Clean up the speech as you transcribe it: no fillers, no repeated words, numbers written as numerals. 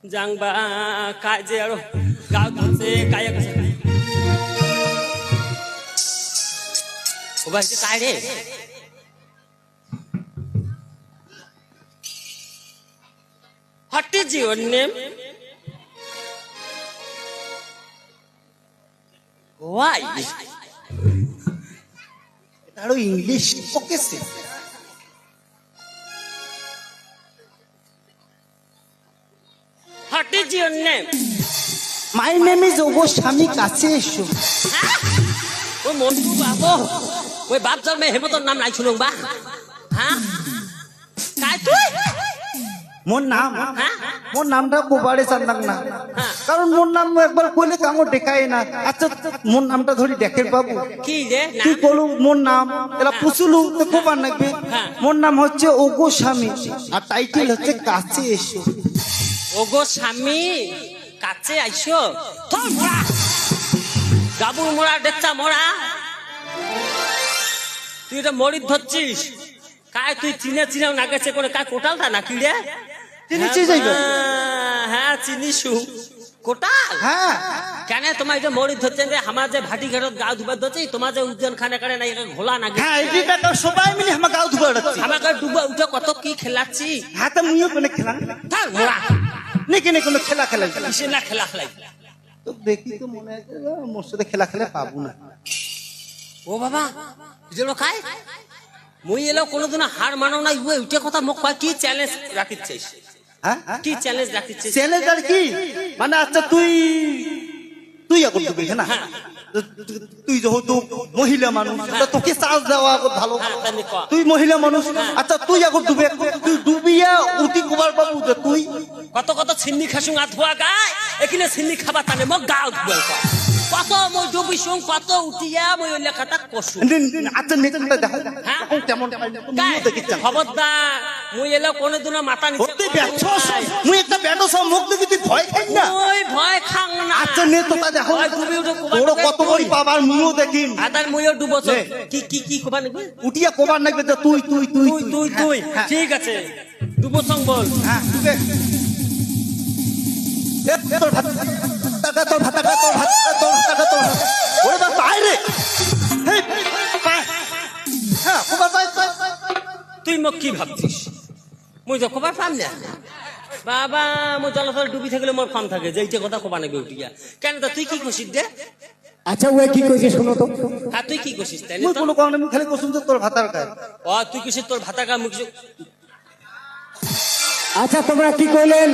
জাংবা काय जे আৰু গাঁও ধরছে কায়া গেছে ও ভাই কায় রে What is your name? Why? আরো ইংলিশ ওকেছে What is your name? My name is ওগো স্বামী কাছে এসো ওই মন্টু বাবু ওই বাপ জন্মে হেমন্তর নাম নাই শুনুন বা হ্যাঁ কায় তুই মোর নামটা কোবারে চান্দাক না কারণ মোর নাম একবার কইলে কামো দেখায় না আচ্ছা মোর নামটা ধরি দেখের বাবু কি রে তুই কলু মোর নাম এলা পুছুলু তো কোবার লাগবে মোর নাম হচ্ছে ওগো স্বামী আর টাইটেল হচ্ছে কাছে এসো ওগো স্বামী কাছে আইসো থর মোড়া গাবুর মোড়া ডেচ্চা মোড়া তুই এটা মরিদ ধরছিস কায় তুই চিনে চিনেও না গেছে করে কায় কোটালটা না কি রে চিনিছি যাইবে হ্যাঁ চিনিছু কোটাল হ্যাঁ কেন তোমার এটা মরিদ ধরছেন যে আমার যে ভাটি ঘাটত গা ধুবার ধরছে তোমার যে উজ্জন খানে কানে না ঘোলা না হ্যাঁ এইটা তো সবাই মিলে আমার গাও ধুবা উঠছে আমাকে ডুবা উঠে কত কি খেলাচ্ছি হাতে মুইও কোনে খেলা থাক মোড়া নাকি না কোনো খেলা খেলা কিসে না খেলা খেলাই তো দেখি তো মনে হয় মোর সাথে খেলা খেলে পাবো না ও বাবা যেন খায় মুই এলো কোনোদিন হার মানো না উঠে কথা মুখ কি চ্যালেঞ্জ রাখিচ্ছিস হ্যাঁ কি চ্যালেঞ্জ রাখিচ্ছিস চ্যালেঞ্জ আর কি মানে আচ্ছা তুই এখন তুই না তুই যেহেতু মহিলা মানুষ তোকে চান্স দেওয়া ভালো তুই মহিলা মানুষ আচ্ছা তুই এখন ডুবে তুই ডুবিয়া উঠি কুমার বাবু তুই কত কত ছিন্নি খাসুং আধুয়া গায় এখানে ছিন্নি খাবার টানে মোক গাও ধুয়া কত মই ডুবিছুং কত উঠিয়া মই লেখাটা কষু আচ্ছা নেতা দেখা কেমন খবরদার মুই এলো কোনোদিনও মাথা নিচে তুই ব্যর্থ মুই একটা ব্যাটো সব মুখ দেখি তুই ভয় খাই না ওই ভয় খাং না আচ্ছা নেতা দেখো ডুবি উঠে বড় কত বড় বাবার মুও দেখি আদার মুইও ডুবছ কি কি কি কোবা নাকি উঠিয়া কোবার নাকি তুই তুই তুই তুই তুই ঠিক আছে ডুবছং বল হ্যাঁ ডুবে তোর ভাত টাকা তোর ভাত টাকা তোর ভাত তোর টাকা তোর ওরে বাবা বাইরে হ্যাঁ কোবার বাই তুই মোক কি ভাবছিস মুই তো কোবার পাম না বাবা মুই জলফল ডুবি থাকলে মোর ফান থাকে যেইটা কথা কোবা নাকি উঠিয়া কেন তো তুই কি খুশিস দে আচ্ছা ওই কি কইছিস শুনো তো হ্যাঁ তুই কি খুশিস তাই মুই কোনো কারণে মুই খালি কসুম তোর ভাতার খায় ও তুই খুশিস তোর ভাতা কা মুখ আচ্ছা তোমরা কি কইলেন